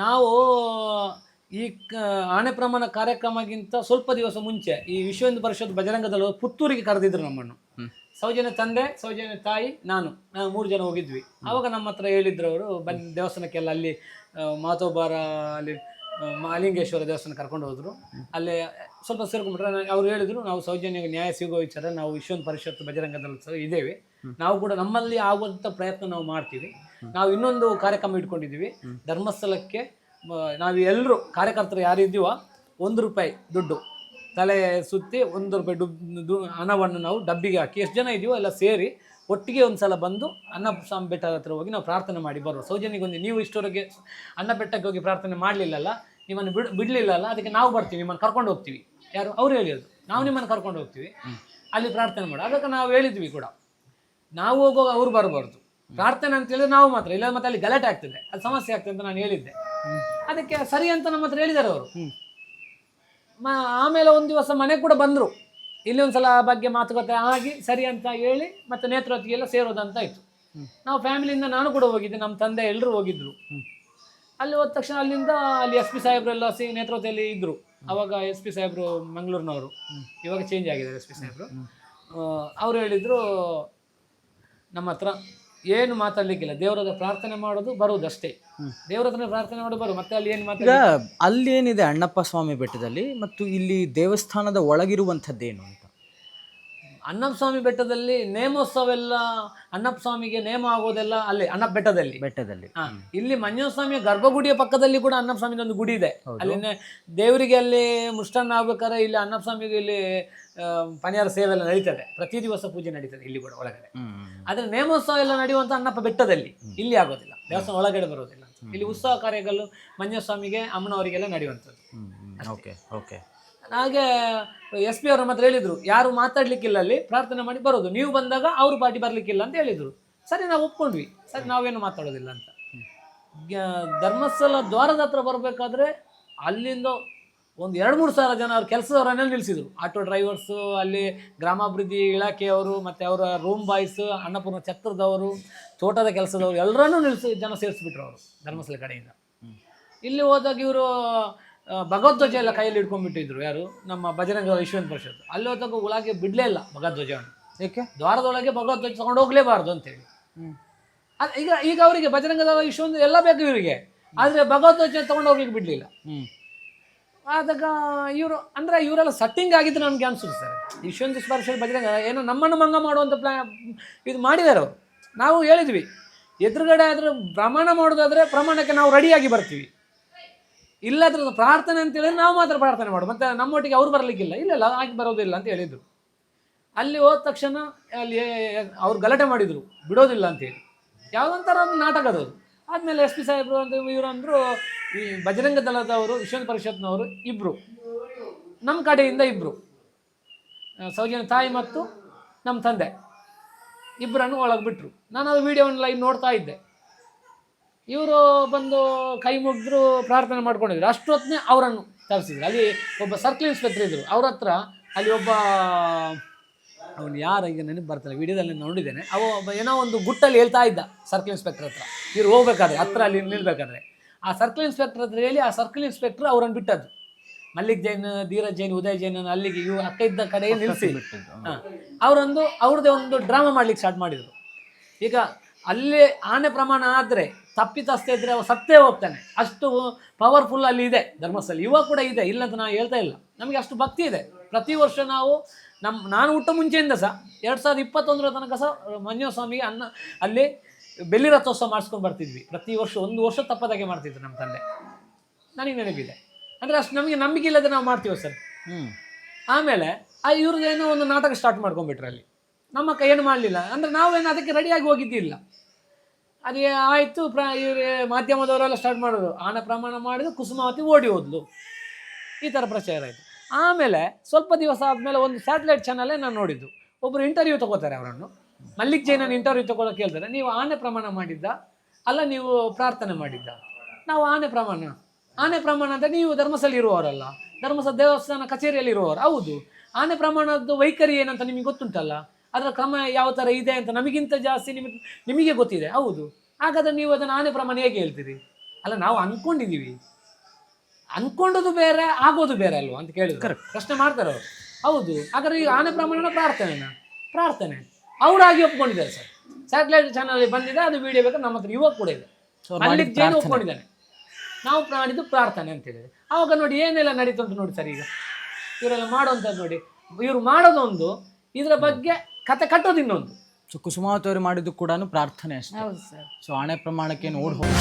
ನಾವು ಈ ಆಣೆ ಪ್ರಮಾಣ ಕಾರ್ಯಕ್ರಮಕ್ಕಿಂತ ಸ್ವಲ್ಪ ದಿವಸ ಮುಂಚೆ ಈ ವಿಶ್ವ ಹಿಂದೂ ಪರಿಷತ್ ಬಜರಂಗದಳು ಪುತ್ತೂರಿಗೆ ಕರೆದಿದ್ರು ನಮ್ಮನ್ನು. ಸೌಜನ್ಯ ತಂದೆ, ಸೌಜನ್ಯ ತಾಯಿ, ನಾನು 3 ಜನ ಹೋಗಿದ್ವಿ. ಆವಾಗ ನಮ್ಮ ಹತ್ರ ಹೇಳಿದ್ರು ಅವರು, ಬನ್ನಿ ದೇವಸ್ಥಾನಕ್ಕೆಲ್ಲ ಅಲ್ಲಿ ಮಾತೋಬಾರ ಅಲ್ಲಿ ಮಹಾಲಿಂಗೇಶ್ವರ ದೇವಸ್ಥಾನ ಕರ್ಕೊಂಡು ಹೋದ್ರು. ಅಲ್ಲೇ ಸ್ವಲ್ಪ ಸೇರ್ಕೊಂಡ್ಬಿಟ್ರೆ ಅವ್ರು ಹೇಳಿದ್ರು, ನಾವು ಸೌಜನ್ಯಗೆ ನ್ಯಾಯ ಸಿಗೋ ವಿಚಾರ ನಾವು ವಿಶ್ವ ಹಿಂದೂ ಪರಿಷತ್ ಬಜರಂಗದಳ ಸಹ ಇದ್ದೇವೆ, ನಾವು ಕೂಡ ನಮ್ಮಲ್ಲಿ ಆಗುವಂಥ ಪ್ರಯತ್ನ ನಾವು ಮಾಡ್ತೀವಿ. ನಾವು ಇನ್ನೊಂದು ಕಾರ್ಯಕ್ರಮ ಇಟ್ಕೊಂಡಿದ್ದೀವಿ, ಧರ್ಮಸ್ಥಳಕ್ಕೆ ನಾವು ಎಲ್ಲರೂ ಕಾರ್ಯಕರ್ತರು ಯಾರಿದ್ದೀವೋ ₹1 ದುಡ್ಡು ತಲೆ ಸುತ್ತಿ ₹1 ಹಣವನ್ನು ನಾವು ಡಬ್ಬಿಗೆ ಹಾಕಿ ಎಷ್ಟು ಜನ ಇದೀವೋ ಎಲ್ಲ ಸೇರಿ ಒಟ್ಟಿಗೆ ಒಂದು ಸಲ ಬಂದು ಅನ್ನಸ್ವಾಮಿ ಬೆಟ್ಟದ ಹತ್ರ ಹೋಗಿ ನಾವು ಪ್ರಾರ್ಥನೆ ಮಾಡಿ ಬರುವ. ಸೌಜನ್ಯಗೊಂದು ನೀವು ಇಷ್ಟವರೆಗೆ ಅನ್ನ ಬೆಟ್ಟಕ್ಕೆ ಹೋಗಿ ಪ್ರಾರ್ಥನೆ ಮಾಡಲಿಲ್ಲಲ್ಲ, ನಿಮ್ಮನ್ನು ಬಿಡಲಿಲ್ಲಲ್ಲ, ಅದಕ್ಕೆ ನಾವು ಬರ್ತೀವಿ, ನಿಮ್ಮನ್ನು ಕರ್ಕೊಂಡು ಹೋಗ್ತೀವಿ. ಯಾರು ಅವ್ರು ಹೇಳಿರೋದು, ನಾವು ನಿಮ್ಮನ್ನು ಕರ್ಕೊಂಡು ಹೋಗ್ತೀವಿ, ಅಲ್ಲಿ ಪ್ರಾರ್ಥನೆ ಮಾಡಿ. ಅದಕ್ಕೆ ನಾವು ಹೇಳಿದ್ವಿ ಕೂಡ, ನಾವು ಹೋಗುವಾಗ ಅವ್ರು ಬರಬಾರ್ದು, ಪ್ರಾರ್ಥನೆ ಅಂತ ಹೇಳಿದ್ರೆ ನಾವು ಮಾತ್ರ, ಇಲ್ಲ ಮತ್ತೆ ಅಲ್ಲಿ ಗಲಾಟೆ ಆಗ್ತದೆ, ಅದು ಸಮಸ್ಯೆ ಆಗ್ತದೆ ಅಂತ ನಾನು ಹೇಳಿದ್ದೆ. ಅದಕ್ಕೆ ಸರಿ ಅಂತ ನಮ್ಮ ಹತ್ರ ಹೇಳಿದ್ದಾರೆ ಅವರು. ಆಮೇಲೆ ಒಂದು ದಿವಸ ಮನೆ ಕೂಡ ಬಂದರು, ಇಲ್ಲಿ ಒಂದ್ಸಲ ಆ ಬಗ್ಗೆ ಮಾತುಕತೆ ಆಗಿ ಸರಿ ಅಂತ ಹೇಳಿ ಮತ್ತೆ ನೇತ್ರಾವತಿಗೆಲ್ಲ ಸೇರೋದಂತ ಆಯಿತು. ನಾವು ಫ್ಯಾಮಿಲಿಯಿಂದ ನಾನು ಕೂಡ ಹೋಗಿದ್ದೆ, ನಮ್ಮ ತಂದೆ ಎಲ್ಲರೂ ಹೋಗಿದ್ರು. ಅಲ್ಲಿ ಹೋದ ತಕ್ಷಣ ಅಲ್ಲಿಂದ ಅಲ್ಲಿ SP ಸಾಹೇಬ್ರೆಲ್ಲ ನೇತ್ರಾವತಿಯಲ್ಲಿ ಇದ್ದರು. ಅವಾಗ SP ಸಾಹೇಬರು ಮಂಗಳೂರಿನವರು, ಇವಾಗ ಚೇಂಜ್ ಆಗಿದ್ದಾರೆ SP ಸಾಹೇಬರು. ಅವರು ಹೇಳಿದರು ನಮ್ಮ ಹತ್ರ ಏನು ಮಾತಾಡ್ಲಿಕ್ಕಿಲ್ಲ, ದೇವರ ಹತ್ರ ಪ್ರಾರ್ಥನೆ ಮಾಡೋದು ಬರುವುದು ಅಷ್ಟೇ, ದೇವರ ಹತ್ರ ಪ್ರಾರ್ಥನೆ ಮಾಡೋದು ಬರು, ಮತ್ತೆ ಅಲ್ಲಿ ಏನು ಮಾತಾಡ. ಅಲ್ಲಿ ಏನಿದೆ ಅಣ್ಣಪ್ಪ ಸ್ವಾಮಿ ಬೆಟ್ಟದಲ್ಲಿ ಮತ್ತು ಇಲ್ಲಿ ದೇವಸ್ಥಾನದ ಒಳಗಿರುವಂಥದ್ದೇನು ಅಂತ? ಅಣ್ಣಪ್ಪ ಸ್ವಾಮಿ ಬೆಟ್ಟದಲ್ಲಿ ನೇಮೋತ್ಸವ ಎಲ್ಲ, ಅಣ್ಣಪ್ಪ ಸ್ವಾಮಿಗೆ ನೇಮ ಆಗೋದೆಲ್ಲ ಅಲ್ಲಿ ಅಣ್ಣಪ್ಪ ಬೆಟ್ಟದಲ್ಲಿ. ಇಲ್ಲಿ ಮಂಜುನಾಥ ಸ್ವಾಮಿಯ ಗರ್ಭಗುಡಿಯ ಪಕ್ಕದಲ್ಲಿ ಕೂಡ ಅಣ್ಣಪ್ಪ ಸ್ವಾಮಿದ ಒಂದು ಗುಡಿ ಇದೆ. ಅಲ್ಲಿ ದೇವರಿಗೆ ಅಲ್ಲಿ ಮುಷ್ಟಾನ್ನ ಆಗ್ಬೇಕಾದ್ರೆ ಇಲ್ಲಿ ಅಣ್ಣಪ್ಪ ಸ್ವಾಮಿಗೆ ಇಲ್ಲಿ ಪನಿಯಾರ ಸೇವೆ ಎಲ್ಲ ನಡೀತದೆ, ಪ್ರತಿ ದಿವಸ ಪೂಜೆ ನಡೀತದೆ ಇಲ್ಲಿ ಕೂಡ ಒಳಗಡೆ. ಆದ್ರೆ ನೇಮೋತ್ಸವ ಎಲ್ಲ ನಡೆಯುವಂತ ಅಣ್ಣಪ್ಪ ಬೆಟ್ಟದಲ್ಲಿ, ಇಲ್ಲಿ ಆಗೋದಿಲ್ಲ, ದೇವಸ್ಥಾನ ಒಳಗಡೆ ಬರೋದಿಲ್ಲ. ಇಲ್ಲಿ ಉತ್ಸವ ಕಾರ್ಯಗಳು ಮಂಜುನಾಥ ಸ್ವಾಮಿಗೆ ಅಮ್ಮನವರಿಗೆಲ್ಲ ನಡೆಯುವಂಥದ್ದು. ಹಾಗೆ SP ಅವರು ಮಾತ್ರ ಹೇಳಿದ್ರು, ಯಾರು ಮಾತಾಡ್ಲಿಕ್ಕಿಲ್ಲ, ಅಲ್ಲಿ ಪ್ರಾರ್ಥನೆ ಮಾಡಿ ಬರೋದು, ನೀವು ಬಂದಾಗ ಅವ್ರ ಪಾರ್ಟಿ ಬರ್ಲಿಕ್ಕಿಲ್ಲ ಅಂತ ಹೇಳಿದ್ರು. ಸರಿ, ನಾವು ಒಪ್ಕೊಂಡ್ವಿ, ಸರಿ ನಾವೇನು ಮಾತಾಡೋದಿಲ್ಲ ಅಂತ. ಧರ್ಮಸ್ಥಳ ದ್ವಾರದ ಹತ್ರ ಬರಬೇಕಾದ್ರೆ ಅಲ್ಲಿಂದ ಒಂದು 2-3 ಸಾವಿರ ಜನ ಅವ್ರ ಕೆಲಸದವರನ್ನೇ ನಿಲ್ಲಿಸಿದ್ರು. ಆಟೋ ಡ್ರೈವರ್ಸು, ಅಲ್ಲಿ ಗ್ರಾಮಾಭಿವೃದ್ಧಿ ಇಲಾಖೆಯವರು, ಮತ್ತು ಅವರ ರೂಮ್ ಬಾಯ್ಸ್, ಅನ್ನಪೂರ್ಣ ಛತ್ರದವರು, ತೋಟದ ಕೆಲಸದವರು ಎಲ್ಲರನ್ನೂ ಜನ ಸೇರಿಸ್ಬಿಟ್ರು ಅವರು ಧರ್ಮಸ್ಥಳ ಕಡೆಯಿಂದ. ಇಲ್ಲಿ ಹೋದಾಗ ಇವರು ಭಗವಧ್ವಜ ಎಲ್ಲ ಕೈಯಲ್ಲಿ ಹಿಡ್ಕೊಂಡ್ಬಿಟ್ಟಿದ್ರು. ಯಾರು? ನಮ್ಮ ಬಜರಂಗ ವಿಶ್ವ ಹಿಂದೂ ಪರಿಷತ್. ಅಲ್ಲಿ ಹೋದಾಗ ಒಳಗೆ ಬಿಡಲೇ ಇಲ್ಲ ಭಗವಧ್ವಜವನ್ನು. ಏಕೆ? ದ್ವಾರದೊಳಗೆ ಭಗವಧ್ವಜ ತಗೊಂಡು ಹೋಗ್ಲೇಬಾರ್ದು ಅಂತೇಳಿ. ಈಗ ಅವರಿಗೆ ಬಜರಂಗದ ವಿಶ್ವ ಹಿಂದೂ ಎಲ್ಲ ಬೇಕು ಇವರಿಗೆ, ಆದರೆ ಭಗವಧ್ವಜ ತಗೊಂಡು ಹೋಗ್ಲಿಕ್ಕೆ ಬಿಡಲಿಲ್ಲ. ಆದಾಗ ಇವರು ಅಂದರೆ ಇವರೆಲ್ಲ ಸಟ್ಟಿಂಗ್ ಆಗಿದ್ದು ನನಗೆ ಅನ್ಸುತ್ತೆ ಸರ್. ವಿಶ್ವ ಹಿಂದೂ ಪರಿಷತ್ ಬಜರಂಗ ಏನೋ ನಮ್ಮನ್ನು ಮಂಗ ಮಾಡುವಂಥ ಇದು ಮಾಡಿದ್ದಾರೆ ಅವರು. ನಾವು ಹೇಳಿದ್ವಿ, ಎದುರುಗಡೆ ಆದರೂ ಪ್ರಮಾಣ ಮಾಡೋದಾದರೆ ಪ್ರಮಾಣಕ್ಕೆ ನಾವು ರೆಡಿಯಾಗಿ ಬರ್ತೀವಿ, ಇಲ್ಲದ್ರ ಪ್ರಾರ್ಥನೆ ಅಂತ ಹೇಳಿದ್ರೆ ನಾವು ಮಾತ್ರ ಪ್ರಾರ್ಥನೆ ಮಾಡು, ಮತ್ತೆ ನಮ್ಮೊಟ್ಟಿಗೆ ಅವ್ರು ಬರಲಿಕ್ಕಿಲ್ಲ, ಇಲ್ಲ ಆಗಿ ಬರೋದಿಲ್ಲ ಅಂತ ಹೇಳಿದರು. ಅಲ್ಲಿ ಹೋದ ತಕ್ಷಣ ಅಲ್ಲಿ ಅವ್ರು ಗಲಾಟೆ ಮಾಡಿದರು, ಬಿಡೋದಿಲ್ಲ ಅಂತೇಳಿ. ಯಾವುದೊಂಥರ ಒಂದು ನಾಟಕ ಅದು. ಆದಮೇಲೆ SP ಸಾಹೇಬರು ಅಂತ ಇವರು ಅಂದರು, ಈ ಬಜರಂಗ ದಳದವರು ವಿಶ್ವ ಹಿಂದೂ ಪರಿಷತ್ನವರು ಇಬ್ಬರು, ನಮ್ಮ ಕಡೆಯಿಂದ ಇಬ್ಬರು, ಸೌಜನ್ಯ ತಾಯಿ ಮತ್ತು ನಮ್ಮ ತಂದೆ ಇಬ್ಬರನ್ನು ಒಳಗೆ ಬಿಟ್ಟರು. ನಾನು ಅದು ವಿಡಿಯೋವನ್ನು ಲೈವ್ ನೋಡ್ತಾ ಇದ್ದೆ. ಇವರು ಬಂದು ಕೈ ಮುಗಿದ್ರು, ಪ್ರಾರ್ಥನೆ ಮಾಡ್ಕೊಂಡಿದ್ರು. ಅಷ್ಟೊತ್ತನೇ ಅವರನ್ನು ತರಿಸಿದ್ರು. ಅಲ್ಲಿ ಒಬ್ಬ ಸರ್ಕಲ್ ಇನ್ಸ್ಪೆಕ್ಟರ್ ಇದ್ದರು, ಅವ್ರ ಹತ್ರ ಅಲ್ಲಿ ಒಬ್ಬ, ಅವನು ಯಾರು ಈಗ ನೆನಪು ಬರ್ತಾರೆ, ವಿಡಿಯೋದಲ್ಲಿ ನೋಡಿದ್ದೇನೆ. ಒಬ್ಬ ಏನೋ ಒಂದು ಗುಟ್ಟಲ್ಲಿ ಹೇಳ್ತಾ ಇದ್ದ ಸರ್ಕಲ್ ಇನ್ಸ್ಪೆಕ್ಟರ್ ಹತ್ರ, ಇವ್ರು ಹೋಗ್ಬೇಕಾದ್ರೆ ಹತ್ರ ಅಲ್ಲಿ ನಿಲ್ಬೇಕಾದ್ರೆ. ಆ ಸರ್ಕಲ್ ಇನ್ಸ್ಪೆಕ್ಟರ್ ಹತ್ರ ಹೇಳಿ ಆ ಸರ್ಕಲ್ ಇನ್ಸ್ಪೆಕ್ಟರ್ ಅವರನ್ನು ಬಿಟ್ಟದ್ದು. ಮಲ್ಲಿಕ್ ಜೈನ್, ಧೀರಜ್ ಜೈನ್, ಉದಯ್ ಜೈನ್ ಅಲ್ಲಿಗೆ ಇವು ಅಕ್ಕ ಇದ್ದ ಕಡೆಗೆ ನಿಲ್ಲಿಸಿ ಅವರೊಂದು ಅವ್ರದ್ದೇ ಒಂದು ಡ್ರಾಮಾ ಮಾಡ್ಲಿಕ್ಕೆ ಸ್ಟಾರ್ಟ್ ಮಾಡಿದರು. ಈಗ ಅಲ್ಲಿ ಆನೆ ಪ್ರಮಾಣ ಆದರೆ ತಪ್ಪಿತಸ್ತೆ ಇದ್ರೆ ಅವ ಸತ್ತೇ ಹೋಗ್ತಾನೆ, ಅಷ್ಟು ಪವರ್ಫುಲ್ ಅಲ್ಲಿ ಇದೆ ಧರ್ಮಸ್ಥಳ. ಇವಾಗ ಕೂಡ ಇದೆ, ಇಲ್ಲ ಅಂತ ನಾವು ಹೇಳ್ತಾ ಇಲ್ಲ, ನಮಗೆ ಅಷ್ಟು ಭಕ್ತಿ ಇದೆ. ಪ್ರತಿ ವರ್ಷ ನಾವು ನಾನು ಹುಟ್ಟ ಮುಂಚೆಯಿಂದ ಸಹ 2021 ತನಕ ಸಹ ಮಂಜುನಾಥ ಸ್ವಾಮಿಗೆ ಅಲ್ಲಿ ಬೆಳ್ಳಿ ರಥೋತ್ಸವ ಮಾಡಿಸ್ಕೊಂಡು ಬರ್ತಿದ್ವಿ. ಪ್ರತಿ ವರ್ಷ 1 ವರ್ಷ ತಪ್ಪದಾಗೆ ಮಾಡ್ತಿದ್ರು ನಮ್ಮ ತಂದೆ, ನನಗೆ ನೆನಪಿದೆ. ಅಂದರೆ ಅಷ್ಟು ನಮಗೆ ನಂಬಿಕೆ ಇಲ್ಲದೆ ನಾವು ಮಾಡ್ತೀವಿ ಸರ್. ಆಮೇಲೆ ಇವ್ರದ್ದೇನೋ ಒಂದು ನಾಟಕ ಸ್ಟಾರ್ಟ್ ಮಾಡ್ಕೊಂಡ್ಬಿಟ್ರೆ ಅಲ್ಲಿ, ನಮ್ಮ ಅಕ್ಕ ಏನು ಮಾಡಲಿಲ್ಲ ಅಂದರೆ ನಾವೇನು ಅದಕ್ಕೆ ರೆಡಿಯಾಗಿ ಹೋಗಿದ್ದಿಲ್ಲ. ಅದೇ ಆಯಿತು, ಇವ್ರು ಮಾಧ್ಯಮದವರೆಲ್ಲ ಸ್ಟಾರ್ಟ್ ಮಾಡೋದು, ಆನೆ ಪ್ರಮಾಣ ಮಾಡಿದ್ರು, ಕುಸುಮಾವತಿ ಓಡಿ ಹೋದ್ಲು, ಈ ಥರ ಪ್ರಚಾರ ಆಯಿತು. ಆಮೇಲೆ ಸ್ವಲ್ಪ ದಿವಸ ಆದಮೇಲೆ ಒಂದು ಸ್ಯಾಟಲೈಟ್ ಚಾನಲ್ಲೇ ನಾನು ನೋಡಿದ್ದು, ಒಬ್ಬರು ಇಂಟರ್ವ್ಯೂ ತೊಗೋತಾರೆ ಅವರನ್ನು, ಮಲ್ಲಿಕ್ ಜೈನನ್ನು ಇಂಟರ್ವ್ಯೂ ತೊಗೊಳಕ್ಕೆ ಹೇಳ್ತಾರೆ. ನೀವು ಆನೆ ಪ್ರಮಾಣ ಮಾಡಿದ್ದ ಅಲ್ಲ, ನೀವು ಪ್ರಾರ್ಥನೆ ಮಾಡಿದ್ದ? ನಾವು ಆನೆ ಪ್ರಮಾಣ ಅಂತ, ನೀವು ಧರ್ಮಸ್ಥಳ ಇರುವವರಲ್ಲ, ಧರ್ಮಸ್ಥಳ ದೇವಸ್ಥಾನ ಕಚೇರಿಯಲ್ಲಿ ಇರುವವರು. ಹೌದು, ಆನೆ ಪ್ರಮಾಣದ್ದು ವೈಖರಿ ಏನಂತ ನಿಮಗೆ ಗೊತ್ತುಂಟಲ್ಲ, ಅದರ ಕ್ರಮ ಯಾವ ಥರ ಇದೆ ಅಂತ ನಮಗಿಂತ ಜಾಸ್ತಿ ನಿಮಗೆ ಗೊತ್ತಿದೆ. ಹೌದು, ಹಾಗಾದರೆ ನೀವು ಅದನ್ನು ಆನೆ ಪ್ರಮಾಣ ಹೇಗೆ ಹೇಳ್ತೀರಿ? ಅಲ್ಲ ನಾವು ಅನ್ಕೊಂಡಿದೀವಿ, ಅನ್ಕೊಂಡದು ಬೇರೆ ಆಗೋದು ಬೇರೆ ಅಲ್ವಾ ಅಂತ ಕೇಳಿದ್ರು. ಪ್ರಶ್ನೆ ಮಾಡ್ತಾರೆ ಅವರು. ಹೌದು, ಹಾಗಾದ್ರೆ ಈಗ ಆನೆ ಪ್ರಮಾಣ ಪ್ರಾರ್ಥನೆ ಅವರಾಗಿ ಒಪ್ಕೊಂಡಿದ್ದಾರೆ ಸರ್. ಸ್ಯಾಟಲೈಟ್ ಚಾನಲ್ ಬಂದಿದೆ, ಅದು ವಿಡಿಯೋ ಬೇಕಾದ್ರೆ ನಮ್ಮ ಹತ್ರ ಇವಾಗ ಕೂಡ ಇದೆ. ಮಲ್ಲಿಕ್ ಜೈನ್ ಒಪ್ಕೊಂಡಿದ್ದಾನೆ, ನಾವು ಮಾಡಿದ್ದು ಪ್ರಾರ್ಥನೆ ಅಂತ ಹೇಳಿದ್ರೆ. ಆವಾಗ ನೋಡಿ ಏನೆಲ್ಲ ನಡೀತುಂಟು ನೋಡಿ ಸರ್. ಈಗ ಇವರೆಲ್ಲ ಮಾಡೋಂಥದ್ದು ನೋಡಿ, ಇವರು ಮಾಡೋದೊಂದು, ಇದರ ಬಗ್ಗೆ ಕತೆ ಕಟ್ಟೋದು ಇನ್ನೊಂದು. ಸೊ ಕುಸುಮಾವತಿ ಅವರು ಮಾಡಿದ್ದು ಕೂಡ ಪ್ರಾರ್ಥನೆ ಅಷ್ಟೇ. ಹೌದು ಸರ್. ಸೊ ಆಣೆ ಪ್ರಮಾಣಕ್ಕೆ ಓಡ್ ಹೋಗಿ